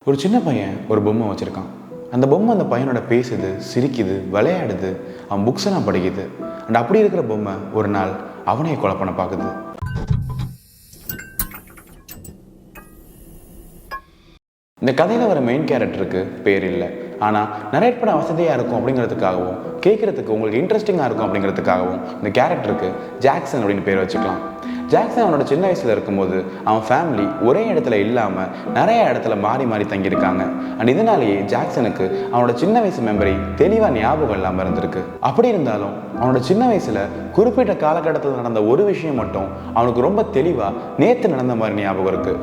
ஒரு சின்ன பையன் ஒரு பொம்மை வச்சுருக்கான். அந்த பொம்மை அந்த பையனோட பேசுது, சிரிக்குது, விளையாடுது, அவன் புக்ஸ் எல்லாம் படிக்குது. அண்ட் அப்படி இருக்கிற பொம்மை ஒரு நாள் அவனையே கொலை பண்ண பார்க்குது. இந்த கதையில் வர மெயின் கேரக்டருக்கு பேர் இல்லை. ஆனால் நரேட் பண்ண வசதியாக இருக்கும் அப்படிங்கிறதுக்காகவும் கேட்குறதுக்கு உங்களுக்கு இன்ட்ரெஸ்டிங்காக இருக்கும் அப்படிங்கிறதுக்காகவும் இந்த கேரக்டருக்கு ஜாக்சன் அப்படின்னு பேர் வச்சுக்கலாம். ஜாக்சன் அவனோட சின்ன வயசில் இருக்கும்போது அவன் ஃபேமிலி ஒரே இடத்துல இல்லாமல் நிறைய இடத்துல மாறி மாறி தங்கியிருக்காங்க. அண்ட் இதனாலேயே ஜாக்சனுக்கு அவனோட சின்ன வயசு மெமரி தெளிவாக ஞாபகம் இல்லாமல் இருந்திருக்கு. அப்படி இருந்தாலும் அவனோட சின்ன வயசில் குறிப்பிட்ட காலகட்டத்தில் நடந்த ஒரு விஷயம் மட்டும் அவனுக்கு ரொம்ப தெளிவாக நேற்று நடந்த மாதிரி ஞாபகம் இருக்குது.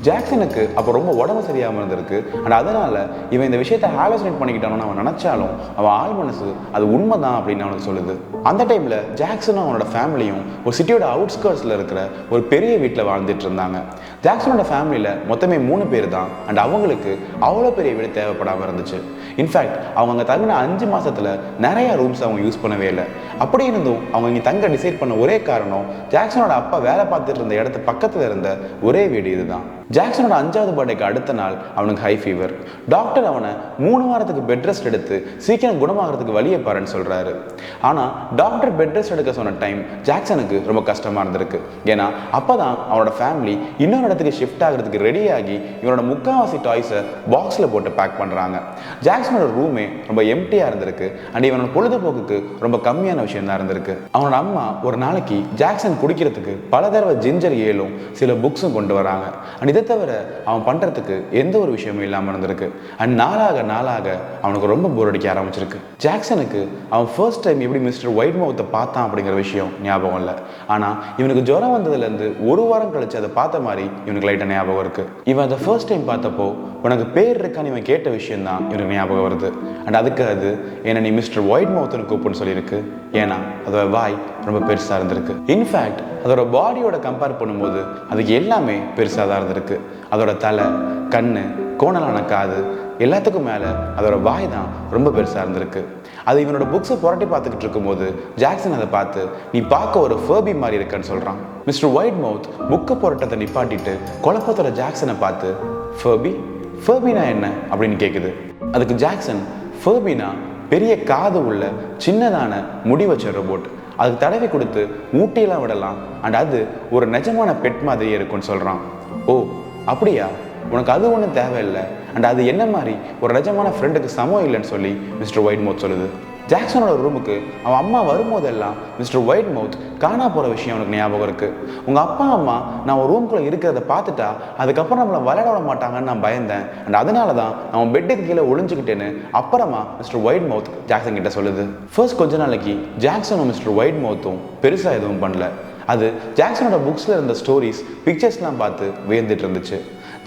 ஜாக்சனுக்கு அப்போ ரொம்ப உடம்பு சரியாமல் இருந்திருக்கு. அண்ட் அதனால் இவன் இந்த விஷயத்தை ஹாலோசினேட் பண்ணிக்கிட்டானு அவன் நினச்சாலும் அவன் ஆள் மனசு அது உண்மைதான் அப்படின்னு அவனுக்கு சொல்லுது. அந்த டைமில் ஜாக்சனும் அவனோட ஃபேமிலியும் ஒரு சிட்டியோட அவுட்ஸ்கர்ட்ஸில் இருக்கிற ஒரு பெரிய வீட்டில் வாழ்ந்துட்டு இருந்தாங்க. ஜாக்சனோட ஃபேமிலியில் மொத்தமே 3 பேர் தான். அண்ட் அவங்களுக்கு அவ்வளோ பெரிய வீடு தேவைப்படாமல் இருந்துச்சு. இன்ஃபேக்ட் அவங்க அங்கே தங்கின 5 மாதத்தில் நிறைய ரூம்ஸ் அவங்க யூஸ் பண்ணவே இல்லை. அப்படி இருந்தும் அவங்க இங்கே தங்க டிசைட் பண்ண ஒரே காரணம் ஜாக்சனோட அப்பா வேலை பார்த்துட்டு இருந்த இடத்து பக்கத்தில் இருந்த ஒரே வீடு இதுதான். ஜாக்சனோட 5வது பர்த்டேக்கு அடுத்த நாள் அவனுக்கு ஹை ஃபீவர். டாக்டர் அவனை 3 வாரத்துக்கு பெட் ரெஸ்ட் எடுத்து சீக்கிரம் குணமாகிறதுக்கு வழியை பாருன்னு சொல்கிறாரு. ஆனால் டாக்டர் பெட் ரெஸ்ட் எடுக்க சொன்ன டைம் ஜாக்சனுக்கு ரொம்ப கஷ்டமாக இருந்திருக்கு. ஏன்னா அப்போ தான் அவனோட ஃபேமிலி இன்னொரு இடத்துக்கு ஷிஃப்ட் ஆகிறதுக்கு ரெடியாகி இவனோட முக்கால்வாசி டாய்ஸை பாக்ஸில் போட்டு பேக் பண்ணுறாங்க. ஜாக்சனோட ரூமே ரொம்ப எம்டியாக இருந்திருக்கு. அண்ட் இவனோட பொழுதுபோக்குக்கு ரொம்ப கம்மியான விஷயம் தான் இருந்திருக்கு. அவனோட அம்மா ஒரு நாளைக்கு ஜாக்சன் குடிக்கிறதுக்கு பல தடவை ஜிஞ்சர் ஏலும் சில புக்ஸும் கொண்டு வராங்க. அண்ட் இதை தவிர அவன் பண்ணுறதுக்கு எந்த ஒரு விஷயமும் இல்லாமல் இருந்திருக்கு. அண்ட் நாளாக அவனுக்கு ரொம்ப போர் அடிக்க ஆரம்பிச்சிருக்கு. ஜாக்சனுக்கு அவன் ஃபர்ஸ்ட் டைம் எப்படி மிஸ்டர் வைட்மவுத்தை பார்த்தான் அப்படிங்கிற விஷயம் ஞாபகம் இல்லை. ஆனால் இவனுக்கு ஜுரம் வந்ததுலேருந்து 1 வாரம் கழிச்சு அதை பார்த்த மாதிரி இவனுக்கு லைட்டாக ஞாபகம் இருக்குது. இவன் அதை ஃபர்ஸ்ட் டைம் பார்த்தப்போ உனக்கு பேர் இருக்கான்னு இவன் கேட்ட விஷயம் தான் இவனுக்கு ஞாபகம் வருது. அண்ட் அதுக்கு அது என்ன நீ மிஸ்டர் வைட்மவுத்னு கூப்பிடுன்னு சொல்லியிருக்கு. ஏன்னா அதோட வாய் ரொம்ப பெருசாக இருந்திருக்கு. இன்ஃபேக்ட் அதோட பாடியோட கம்பேர் பண்ணும்போது அதுக்கு எல்லாமே பெருசாக தான் இருந்திருக்கு. அதோட தலை, கண்ணு, கோணலான காது எல்லாத்துக்கும் மேலே அதோட வாய் தான் ரொம்ப பெருசாக இருந்திருக்கு. அது இவனோட புக்ஸை புரட்டி பார்த்துக்கிட்டு இருக்கும்போது ஜாக்சன் அதை பார்த்து நீ பார்க்க ஒரு ஃபர்பி மாதிரி இருக்கன்னு சொல்கிறான். மிஸ்டர் வைட்மவுத் புக்கை புரட்டத்தை நிப்பாட்டிட்டு குழப்பத்தோட ஜாக்சனை பார்த்து ஃபர்பினா என்ன அப்படின்னு கேட்குது. அதுக்கு ஜாக்சன் ஃபர்பினா பெரிய காது உள்ள சின்னதான முடி வச்ச ரோபோட். அதுக்கு தடவி கொடுத்து ஊட்டியெல்லாம் விடலாம். அண்ட் அது ஒரு நிஜமான பெட் மாதிரியே இருக்குன்னு சொல்கிறான். ஓ அப்படியா, உனக்கு அது ஒன்றும் தேவையில்லை. அண்ட் அது என்ன மாதிரி ஒரு நிஜமான ஃப்ரெண்டுக்கு சமம் இல்லைன்னு சொல்லி மிஸ்டர் வைட்மவுத் சொல்லுது. ஜாக்சனோட ரூமுக்கு அவன் அம்மா வரும்போதெல்லாம் மிஸ்டர் வைட்மவுத் காணா போகிற விஷயம் அவனுக்கு ஞாபகம் இருக்குது. உங்கள் அப்பா அம்மா நான் ஒரு ரூம்குள்ளே இருக்கிறத பார்த்துட்டா அதுக்கப்புறம் நம்மளை விளையாட விட மாட்டாங்கன்னு நான் பயந்தேன். அண்ட் அதனால தான் அவன் பெட்டுக்கு கீழே ஒளிஞ்சுக்கிட்டேன்னு அப்புறமா மிஸ்டர் வைட்மவுத் ஜாக்சன் கிட்ட சொல்லுது. ஃபர்ஸ்ட் கொஞ்ச நாளைக்கு ஜாக்சனும் மிஸ்டர் வைட்மவுத்தும் பெருசாக எதுவும் பண்ணல. அது ஜாக்சனோட புக்ஸில் இருந்த ஸ்டோரிஸ், பிக்சர்ஸ்லாம் பார்த்து வியந்துட்டு இருந்துச்சு.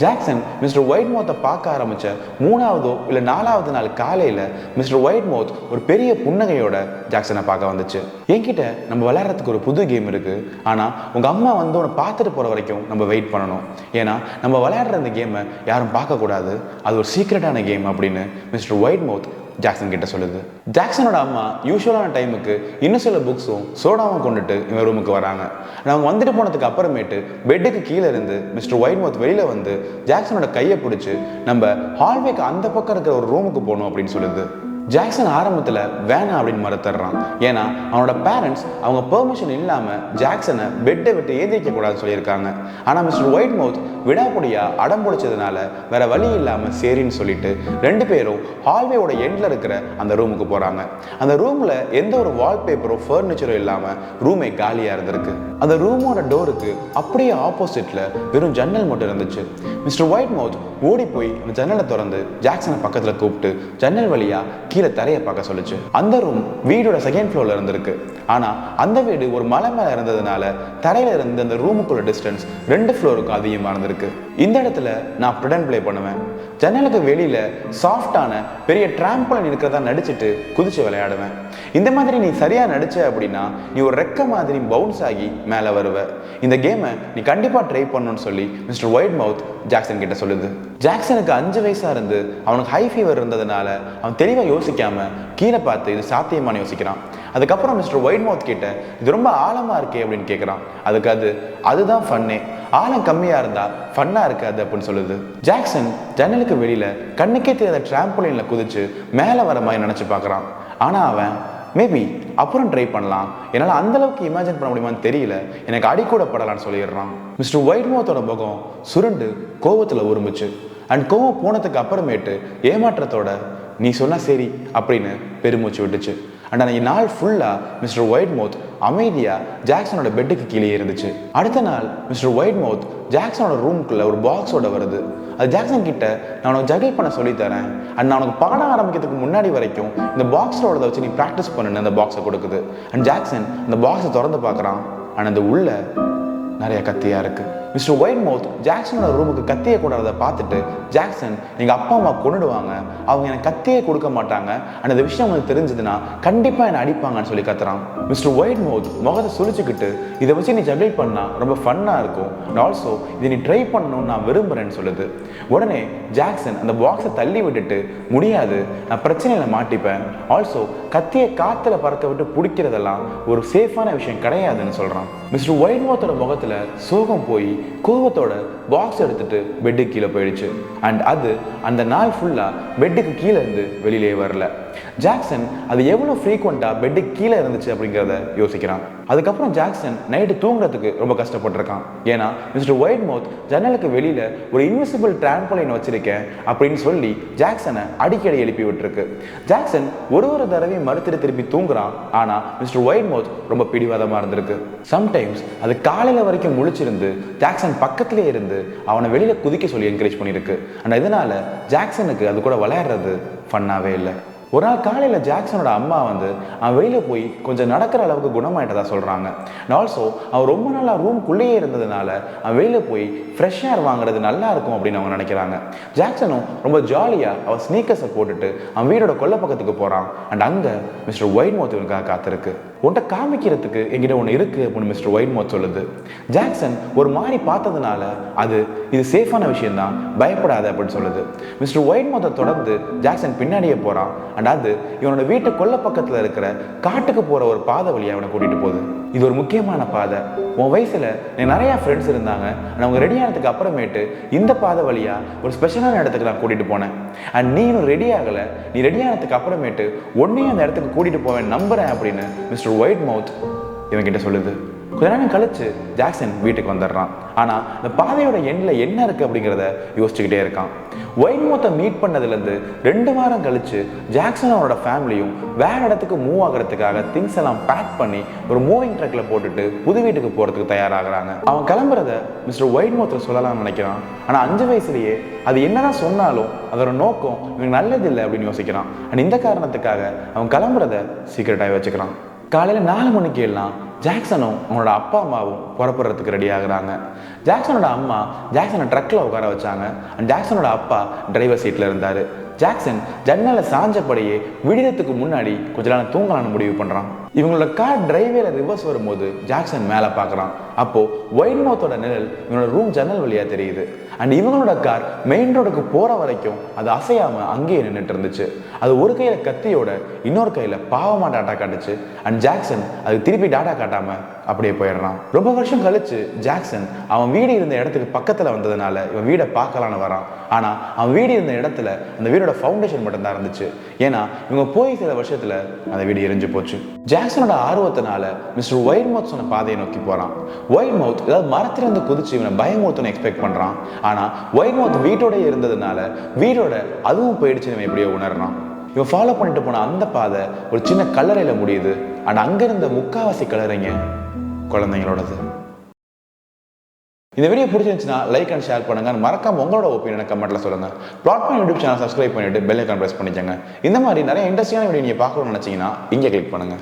ஜாக்சன் மிஸ்டர் வைட்மவுத்தை பார்க்க ஆரம்பித்த 3ஆவதோ இல்லை 4ஆவது நாள் காலையில் மிஸ்டர் வைட்மவுத் ஒரு பெரிய புன்னகையோட ஜாக்சனை பார்க்க வந்துச்சு. என்கிட்ட நம்ம விளையாடுறதுக்கு ஒரு புது கேம் இருக்குது. ஆனால் உங்கள் அம்மா வந்து உன்னை பார்த்துட்டு போகிற வரைக்கும் நம்ம வெயிட் பண்ணணும். ஏன்னா நம்ம விளையாடுற அந்த கேமை யாரும் பார்க்கக்கூடாது. அது ஒரு சீக்ரெட்டான கேம் அப்படின்னு மிஸ்டர் வைட்மவுத் ஜாக்சன் கிட்ட சொல்லுது. ஜாக்சனோட அம்மா யூஸ்வலான டைமுக்கு இன்னும் சில புக்ஸும் சோடாவும் கொண்டுட்டு இவன் ரூமுக்கு வராங்க. அவங்க வந்துட்டு போனதுக்கு அப்புறமேட்டு பெட்டுக்கு கீழே இருந்து மிஸ்டர் வைட்மவுத் வெளியில் வந்து ஜாக்சனோட கையை பிடிச்சி நம்ம ஹால்வேக்கு அந்த பக்கம் இருக்கிற ஒரு ரூமுக்கு போகணும் அப்படின்னு சொல்லுது. ஜாக்சன் ஆரம்பத்தில் வேணாம் அப்படின்னு மறுத்துறான். ஏன்னா அவனோட பேரண்ட்ஸ் அவங்க பெர்மிஷன் இல்லாமல் ஜாக்சனை பெட்டை விட்டு ஏந்திரிக்கக்கூடாதுன்னு சொல்லியிருக்காங்க. ஆனால் மிஸ்டர் வைட்மவுத் விடாப்படியாக அடம் பிடிச்சதுனால வேற வழி இல்லாமல் சரின்னு சொல்லிட்டு 2 பேரும் ஹால்வேயோட எண்டில் இருக்கிற அந்த ரூமுக்கு போகிறாங்க. அந்த ரூமில் எந்த ஒரு வால்பேப்பரோ ஃபர்னிச்சரோ இல்லாமல் ரூமே காலியாக இருந்திருக்கு. அந்த ரூமோட டோருக்கு அப்படியே ஆப்போசிட்டில் வெறும் ஜன்னல் மட்டும் இருந்துச்சு. மிஸ்டர் வைட்மவுத் ஓடி போய் அந்த ஜன்னலை திறந்து ஜாக்சனை பக்கத்தில் கூப்பிட்டு ஜன்னல் வழியாக கீழே தரையை பார்க்க சொல்லிச்சு. அந்த ரூம் வீடோட 2nd ஃப்ளோர்ல இருந்திருக்கு. ஆனா அந்த வீடு ஒரு மலை மேல இருந்ததுனால தரையில இருந்து அந்த ரூமுக்குள்ள டிஸ்டன்ஸ் 2 ஃப்ளோருக்கு அதிகமாக இருந்திருக்கு. இந்த இடத்துல நான் ப்ரிடன் ப்ளே பண்ணுவேன். ஜன்னலுக்கு வெளியில சாஃப்டான பெரிய டிராம்பலின் இருக்கிறதா நடிச்சுட்டு குதிச்சு விளையாடுவேன். இந்த மாதிரி நீ சரியா நடிச்ச அப்படின்னா நீ ஒரு ரெக்க மாதிரி பவுன்ஸ் ஆகி மேலே வருவ. இந்த கேமை நீ கண்டிப்பா ட்ரை பண்ணணும்னு சொல்லி மிஸ்டர் வைட்மவுத் ஜாக்சன் கிட்ட சொல்லுது. ஜாக்சனுக்கு 5 வயசா இருந்து அவனுக்கு ஹை ஃபீவர் இருந்ததுனால அவன் தெளிவாக யோசிக்காம கீழே பார்த்து இது சாத்தியமானு யோசிக்கிறான். அதுக்கப்புறம் மிஸ்டர் வைட்மவுத் கிட்ட இது ரொம்ப ஆழமா இருக்கே அப்படின்னு கேட்குறான். அதுதான் ஃபன்னே, ஆழம் கம்மியா இருந்தா ஃபன்னா இருக்காது அப்படின்னு சொல்லுது. ஜாக்சன் ஜன்னலுக்கு வெளியில கண்ணுக்கே தெரியாத டிராம்போலின்ல குதிச்சு மேலே வர மாதிரி நினைச்சு பார்க்குறான். ஆனா அவன் மேபி அப்புறம் ட்ரை பண்ணலாம், என்னால் அந்த அளவுக்கு இமேஜின் பண்ண முடியுமான்னு தெரியல, எனக்கு அடி கூட படலான்னு சொல்லிடுறான். மிஸ்டர் வைட்மவுத்தோட முகம் சுருண்டு கோவத்தில் உருமிச்சு. அண்ட் கோவம் போனதுக்கு அப்புறமேட்டு ஏமாற்றத்தோட நீ சொன்னா சரி அப்படின்னு பெருமூச்சு விட்டுச்சு. அண்ட் அன்னைக்கு நாள் ஃபுல்லாக மிஸ்டர் வைட்மவுத் அமைதியாக ஜாக்சனோட பெட்டுக்கு கீழே இருந்துச்சு. அடுத்த நாள் மிஸ்டர் வைட்மவுத் ஜாக்சனோட ரூம்குள்ளே ஒரு பாக்ஸோட வருது. அது ஜாக்சன் கிட்ட நான் உனக்கு ஜகிள் பண்ண சொல்லித்தரேன் அண்ட் நான் உனக்கு பாடம் ஆரம்பிக்கிறதுக்கு முன்னாடி வரைக்கும் இந்த பாக்ஸோட வச்சு நீ ப்ராக்டிஸ் பண்ணுன்னு அந்த பாக்ஸை கொடுக்குது. அண்ட் ஜாக்சன் அந்த பாக்ஸை திறந்து பார்க்குறான். அண்ட் அந்த உள்ள நிறைய கத்தியாக இருக்குது. மிஸ்டர் வைட்மவுத் ஜாக்சனோட ரூமுக்கு கத்தியை கூடாத பார்த்துட்டு ஜாக்சன் எங்கள் அப்பா அம்மா கொண்டுடுவாங்க, அவங்க எனக்கு கத்தியே கொடுக்க மாட்டாங்க, அண்ட் அந்த விஷயம் உங்களுக்கு தெரிஞ்சதுன்னா கண்டிப்பாக என்னை அடிப்பாங்கன்னு சொல்லி கத்துறான். மிஸ்டர் வைட்மவுத் முகத்தை சுழிச்சுக்கிட்டு இதை வச்சு நீ ஜகிள் பண்ணால் ரொம்ப ஃபன்னாக இருக்கும் அண்ட் ஆல்சோ இதை நீ ட்ரை பண்ணணும்னு நான் விரும்புகிறேன்னு சொல்லுது. உடனே ஜாக்சன் அந்த பாக்ஸை தள்ளி விட்டுட்டு முடியாது, நான் பிரச்சனையில் மாட்டிப்பேன், ஆல்சோ கத்தியை காற்றுல பறக்க விட்டு பிடிக்கிறதெல்லாம் ஒரு சேஃபான விஷயம் கிடையாதுன்னு சொல்கிறான். மிஸ்டர் வைட்மவுத்தோட முகத்தில் சோகம் போய் கோவத்தோட பாக்ஸ் எடுத்துட்டு பெட்டுக்கு கீழே போயிடுச்சு. அண்ட் அது அந்த நாள் ஃபுல்லாக பெட்டுக்கு கீழே இருந்து வெளியிலே வரல. ஜாக்சன் அது எவ்வளோ ஃப்ரீக்வெண்ட்டாக பெட்டுக்கு கீழே இருந்துச்சு அப்படிங்கிறத யோசிக்கிறான். அதுக்கப்புறம் ஜாக்சன் நைட்டு தூங்குறதுக்கு ரொம்ப கஷ்டப்பட்டிருக்கான். ஏன்னா மிஸ்டர் வைட்மவுத் ஜன்னலுக்கு வெளியில் ஒரு இன்விசிபிள் டிராம்போலின் வச்சிருக்கேன் அப்படின்னு சொல்லி ஜாக்சனை அடிக்கடி எழுப்பி விட்டுருக்கு. ஜாக்சன் ஒரு தடவையும் மறுத்துட்டு திருப்பி தூங்குறான். ஆனால் மிஸ்டர் வைட்மவுத் ரொம்ப பிடிவாதமாக இருந்திருக்கு. சம்டைம்ஸ் அது காலையில் வரைக்கும் முழிச்சிருந்து ஜாக்சன் பக்கத்திலே இருந்து அவனை வெளியில் குதிக்க சொல்லி என்கரேஜ் பண்ணியிருக்கு. ஆனால் இதனால ஜாக்சனுக்கு அது கூட விளையாடுறது ஃபன்னாகவே இல்லை. ஒரு நாள் காலையில் ஜாக்சனோட அம்மா அவன் வெளியில் போய் கொஞ்சம் நடக்கிற அளவுக்கு குணமாயிட்டதா சொல்கிறாங்க. ஆல்சோ அவன் ரொம்ப நாளாக ரூம்குள்ளேயே இருந்ததுனால அவன் வெளியில் போய் ஃப்ரெஷ் ஏர் வாங்குறது நல்லா இருக்கும் அப்படின்னு அவங்க நினைக்கிறாங்க. ஜாக்சனும் ரொம்ப ஜாலியாக அவன் ஸ்னீக்கர்ஸை போட்டுட்டு அவன் வீடோட கொல்லை பக்கத்துக்கு போகிறான். அண்ட் அங்கே மிஸ்டர் வைட்மவுத் இவனுக்காக காத்திருக்கு. உன்ட்ட காமிக்கிறதுக்கு என்கிட்ட ஒன்று இருக்குது அப்படின்னு மிஸ்டர் வைட்மவுத் சொல்லுது. ஜாக்சன் ஒரு மாதிரி பார்த்ததுனால இது சேஃபான விஷயம்தான், பயப்படாத அப்படின்னு சொல்லுது. மிஸ்டர் வைட்மவுத்தை தொடர்ந்து ஜாக்சன் பின்னாடியே போகிறான். அண்ட் அது இவனோட வீட்டு கொல்லை பக்கத்தில் இருக்கிற காட்டுக்கு போகிற ஒரு பாதை வழியாக அவனை கூட்டிகிட்டு போகுது. இது ஒரு முக்கியமான பாதை. உன் வயசில் எனக்கு நிறையா ஃப்ரெண்ட்ஸ் இருந்தாங்க. அவங்க ரெடி ஆனதுக்கு அப்புறமேட்டு இந்த பாதை வழியாக ஒரு ஸ்பெஷலான இடத்துக்கு நான் கூட்டிகிட்டு போனேன். அண்ட் நீ இன்னும் ரெடி ஆகலை, நீ ரெடி ஆனதுக்கு அப்புறமேட்டு உன்னையும் அந்த இடத்துக்கு கூட்டிகிட்டு போவேன் நம்புகிறேன் அப்படின்னு மிஸ்டர் வைட்மவுத் இவன்கிட்ட சொல்லுது. கொஞ்ச நேரம் கழிச்சு ஜாக்சன் வீட்டுக்கு வந்துடுறான். ஆனால் இந்த பாதையோட எண்ணில் என்ன இருக்குது அப்படிங்கிறத யோசிச்சுக்கிட்டே இருக்கான். வைட்மவுத்தை மீட் பண்ணதுலேருந்து 2 வாரம் கழிச்சு ஜாக்சன் அவனோட ஃபேமிலியும் வேற இடத்துக்கு மூவ் ஆகிறதுக்காக திங்ஸ் எல்லாம் பேக் பண்ணி ஒரு மூவிங் ட்ரக்கில் போட்டுட்டு புது வீட்டுக்கு போகிறதுக்கு தயாராகிறாங்க. அவன் கிளம்புறத மிஸ்டர் வைட்மவுத்தை சொல்லலாம்னு நினைக்கிறான். ஆனால் 5 வயசுலேயே அது என்னதான் சொன்னாலும் அதோட நோக்கம் இவனுக்கு நல்லதில்லை அப்படின்னு யோசிக்கிறான். அண்ட் இந்த காரணத்துக்காக அவன் கிளம்புறத சீக்கிரட்டாக வச்சுக்கிறான். காலையில் 4 மணிக்கு எல்லாம் ஜாக்சனும் அவனோட அப்பா அம்மாவும் புறப்படுறதுக்கு ரெடி ஆகுறாங்க. ஜாக்சனோட அம்மா ஜாக்சனை ட்ரக்கில் உட்கார வச்சாங்க. அண்ட் ஜாக்சனோட அப்பா டிரைவர் சீட்டில் இருந்தார். ஜாக்சன் ஜன்னலை சாஞ்சப்படியே விடியறதுக்கு முன்னாடி கொஞ்ச நேரம் தூங்கலான்னு முடிவு பண்ணுறான். இவங்களோட கார் டிரைவேல ரிவர்ஸ் வரும்போது ஜாக்சன் மேலே பார்க்குறான். அப்போது வைட்மவுத்தோட நிழல் இவனோட ரூம் ஜன்னல் வழியாக தெரியுது. அண்ட் இவங்களோட கார் மெயின் ரோடுக்கு போகிற வரைக்கும் அது அசையாமல் அங்கேயே நின்றுட்டு இருந்துச்சு. அது ஒரு கையில் கத்தியோட இன்னொரு கையில் பாவமாக டாட்டா காட்டுச்சு. அண்ட் ஜாக்சன் அது திருப்பி டாட்டா காட்டாமல் அப்படியே போயிடுறான். ரொம்ப வருஷம் கழிச்சு ஜாக்சன் அவன் வீடு இருந்த இடத்துக்கு பக்கத்தில் வந்ததுனால இவன் வீடை பார்க்கலான்னு வரான். ஆனால் அவன் வீடு இருந்த இடத்துல அந்த வீடோட ஃபவுண்டேஷன் மட்டும்தான் இருந்துச்சு. ஏன்னா இவங்க போய் சில வருஷத்தில் அந்த வீடு எரிஞ்சு போச்சு. ஜாக்சனோட ஆர்வத்தினால மிஸ்டர் வைட்மவுத் சொன்ன பாதையை நோக்கி போகிறான். வைட்மவுத் ஏதாவது மரத்திலிருந்து குதிச்சு இவனை பயமுறுத்தணும் எக்ஸ்பெக்ட் பண்ணுறான். ஆனால் வைட்மவுத் வீட்டோட இருந்ததுனால வீடோட அதுவும் போயிடுச்சுன்னு இவன் எப்படியோ உணர்றான். இவன் ஃபாலோ பண்ணிட்டு போன அந்த பாதை ஒரு சின்ன கல்லறையில் முடியுது. ஆனால் அங்கே இருந்த முக்காவாசி கல்லறைங்க குழந்தைங்களோடது. இந்த வீடியோ பிடிச்சிருந்துச்சுன்னா லைக் அண்ட் ஷேர் பண்ணுங்க. மறக்காம உங்களோட ஒப்பீனியனை கமெண்ட்ல சொல்லுங்க. Flat point YouTube channel subscribe பண்ணிட்டு பெல் ஐகான் பிரஸ் பண்ணிக்கோங்க. இந்த மாதிரி நிறைய இன்ட்ரெஸ்டிங்கான வீடியோ நீங்க பார்க்கணும்னு நினைச்சீங்கன்னா இங்கே கிளிக் பண்ணுங்க.